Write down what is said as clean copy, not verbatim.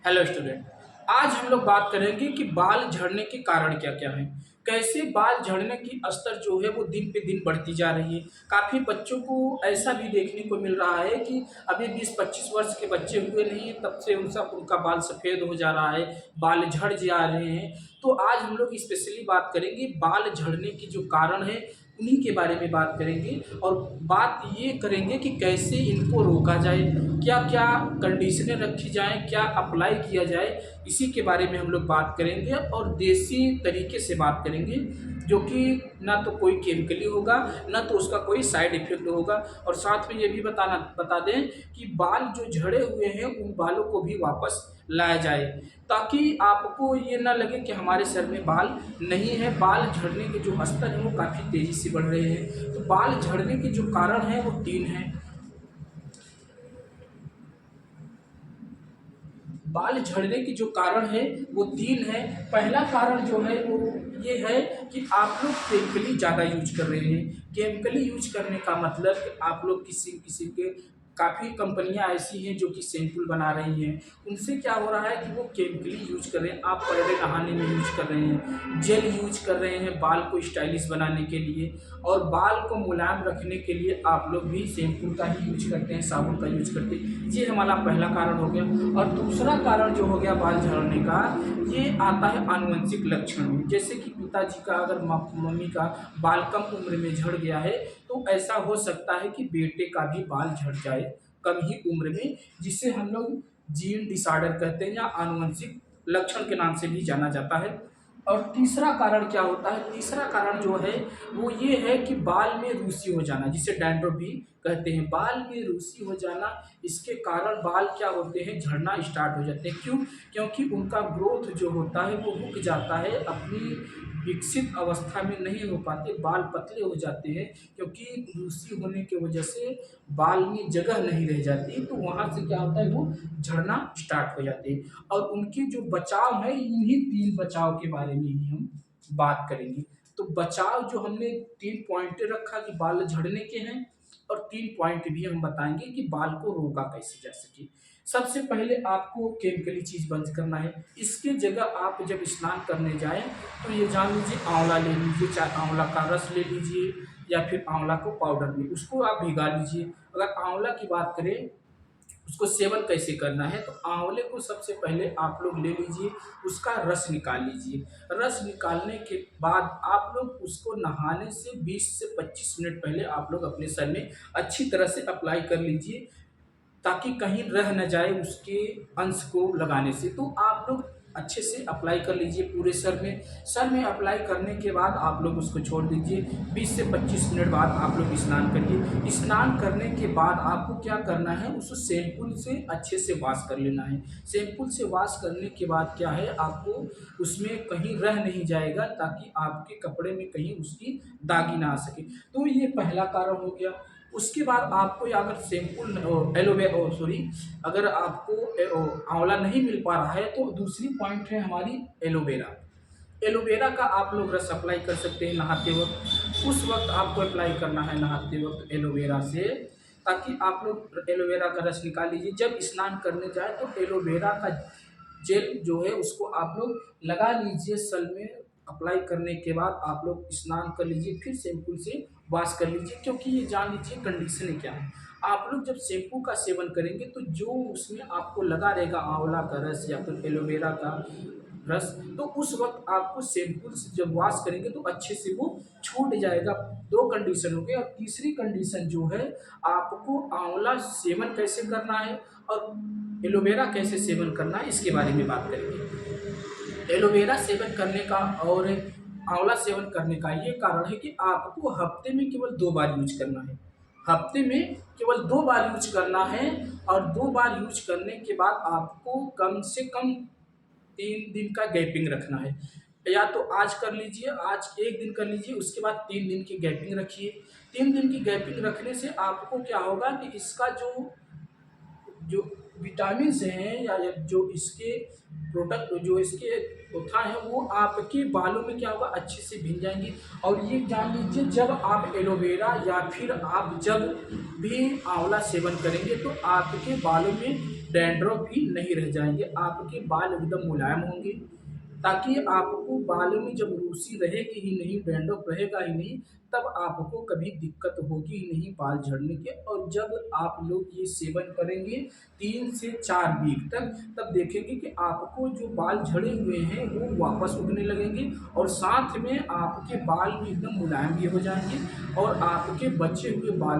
Hello student. आज हम लोग बात करेंगे कि बाल झड़ने के कारण क्या क्या हैं। कैसे बाल झड़ने की स्तर जो है वो दिन पे दिन बढ़ती जा रही है। काफ़ी बच्चों को ऐसा भी देखने को मिल रहा है कि अभी 20-25 वर्ष के बच्चे हुए नहीं हैं, तब से उनका बाल सफ़ेद हो जा रहा है, बाल झड़ जा रहे हैं। तो आज हम लोग स्पेशली बात करेंगे बाल झड़ने की जो कारण है उन्हीं के बारे में बात करेंगे, और बात ये करेंगे कि कैसे इनको रोका जाए, क्या क्या कंडीशनें रखी जाएं, क्या अप्लाई किया जाए। इसी के बारे में हम लोग बात करेंगे और देसी तरीके से बात करेंगे, जो कि ना तो कोई केमिकली होगा, ना तो उसका कोई साइड इफेक्ट होगा। और साथ में ये भी बता दें कि बाल जो झड़े हुए हैं उन बालों को भी वापस लाया जाए, ताकि आपको ये ना लगे कि हमारे सर में बाल नहीं है। बाल झड़ने के जो स्तर हैं वो काफ़ी तेज़ी से बढ़ रहे हैं। तो बाल झड़ने के जो कारण हैं वो 3 हैं। बाल झड़ने के जो कारण है वो 3 है। पहला कारण जो है वो ये है कि आप लोग केमिकली ज़्यादा यूज कर रहे हैं। केमिकली यूज करने का मतलब कि आप लोग किसी किसी के काफ़ी कंपनियां ऐसी हैं जो कि शैम्पूल बना रही हैं। उनसे क्या हो रहा है कि वो केमिकली यूज कर रहे हैं। आप पर डे नहाने में यूज कर रहे हैं, जेल यूज कर रहे हैं बाल को स्टाइलिश बनाने के लिए, और बाल को मुलायम रखने के लिए आप लोग भी शैम्पूल का ही यूज करते हैं, साबुन का यूज करते हैं। ये हमारा पहला कारण हो गया। और दूसरा कारण जो हो गया बाल झड़ने का, ये आता है आनुवंशिक लक्षण में। जैसे कि पिताजी का अगर मम्मी का बाल कम उम्र में झड़ गया है, तो ऐसा हो सकता है कि बेटे का भी बाल झड़ जाए कम ही उम्र में, जिसे हम लोग जीन डिसऑर्डर कहते हैं या आनुवंशिक लक्षण के नाम से भी जाना जाता है। और तीसरा कारण क्या होता है? तीसरा कारण जो है वो ये है कि बाल में रूसी हो जाना, जिसे डैंड्रफ भी कहते हैं। बाल में रूसी हो जाना, इसके कारण बाल क्या होते हैं, झड़ना स्टार्ट हो जाते हैं। क्यों? क्योंकि उनका ग्रोथ जो होता है वो रुक जाता है, अपनी विकसित अवस्था में नहीं हो पाते, बाल पतले हो जाते हैं। क्योंकि रूसी होने की वजह से बाल में जगह नहीं रह जाती, तो वहाँ से क्या होता है, वो झड़ना स्टार्ट हो जाते हैं। और उनके जो बचाव है, इन्हीं 3 बचाव के बारे में ही हम बात करेंगे। तो बचाव जो हमने 3 पॉइंट रखा कि बाल झड़ने के हैं, और 3 पॉइंट भी हम बताएंगे कि बाल को रोका कैसे जा सके। सबसे पहले आपको केमिकली चीज़ बंद करना है। इसके जगह आप जब स्नान करने जाएं तो ये जान लीजिए आंवला ले लीजिए, चाहे आंवला का रस ले लीजिए या फिर आंवला को पाउडर में उसको आप भिगा लीजिए। अगर आंवला की बात करें, उसको सेवन कैसे करना है, तो आंवले को सबसे पहले आप लोग ले लीजिए, उसका रस निकाल लीजिए। रस निकालने के बाद आप लोग उसको नहाने से 20 से 25 मिनट पहले आप लोग अपने सर में अच्छी तरह से अप्लाई कर लीजिए, ताकि कहीं रह न जाए उसके अंश को लगाने से। तो आप लोग अच्छे से अप्लाई कर लीजिए पूरे सर में। सर में अप्लाई करने के बाद आप लोग उसको छोड़ दीजिए। 20 से 25 मिनट बाद आप लोग स्नान करिए। स्नान करने के बाद आपको क्या करना है, उसको शैम्पूल से अच्छे से वॉश कर लेना है। शैम्पूल से वॉश करने के बाद क्या है, आपको उसमें कहीं रह नहीं जाएगा, ताकि आपके कपड़े में कहीं उसकी दागी ना आ सके। तो ये पहला कारण हो गया। उसके बाद आपको अगर शैम्पूल अगर आपको आंवला नहीं मिल पा रहा है, तो दूसरी पॉइंट है हमारी एलोवेरा। एलोवेरा का आप लोग रस अप्लाई कर सकते हैं नहाते वक्त। उस वक्त आपको अप्लाई करना है नहाते वक्त एलोवेरा से, ताकि आप लोग एलोवेरा का रस निकाल लीजिए। जब स्नान करने जाए तो एलोवेरा का जेल जो है उसको आप लोग लगा लीजिए सर में। अप्लाई करने के बाद आप लोग स्नान कर लीजिए, फिर शैम्पू से वॉश कर लीजिए। क्योंकि ये जान लीजिए कंडीशन क्या है, आप लोग जब शैम्पू का सेवन करेंगे तो जो उसमें आपको लगा रहेगा आंवला का रस या फिर एलोवेरा का रस, तो उस वक्त आपको शैम्पू से जब वॉश करेंगे तो अच्छे से वो छूट जाएगा। 2 कंडीशन हो गई। और तीसरी कंडीशन जो है, आपको आंवला सेवन कैसे करना है और एलोवेरा कैसे सेवन करना है, इसके बारे में बात करेंगे। एलोवेरा सेवन करने का और आंवला सेवन करने का ये कारण है कि आपको हफ्ते में केवल 2 बार यूज करना है। हफ्ते में केवल 2 बार यूज करना है, और 2 बार यूज करने के बाद आपको कम से कम 3 दिन का गैपिंग रखना है। या तो आज कर लीजिए, आज 1 दिन कर लीजिए, उसके बाद 3 दिन की गैपिंग रखिए। 3 दिन की गैपिंग रखने से आपको क्या होगा कि इसका जो जो विटामिन्स हैं या जो इसके प्रोडक्ट जो इसके तोथा है, वो आपके बालों में क्या होगा, अच्छे से भिन जाएंगी। और ये जान लीजिए, जब आप एलोवेरा या फिर आप जब भी आंवला सेवन करेंगे तो आपके बालों में डैंड्रफ भी नहीं रह जाएँगे, आपके बाल एकदम मुलायम होंगे, ताकि आपको बालों में जब रूसी रहेगी ही नहीं, डैंड्रफ रहेगा ही नहीं, तब आपको कभी दिक्कत होगी ही नहीं बाल झड़ने की। और जब आप लोग ये सेवन करेंगे 3 से 4 वीक तक, तब देखेंगे कि आपको जो बाल झड़े हुए हैं, वो वापस उगने लगेंगे और साथ में आपके बाल भी एकदम मुलायम भी हो जाएँगे और आपके बचे हुए बाल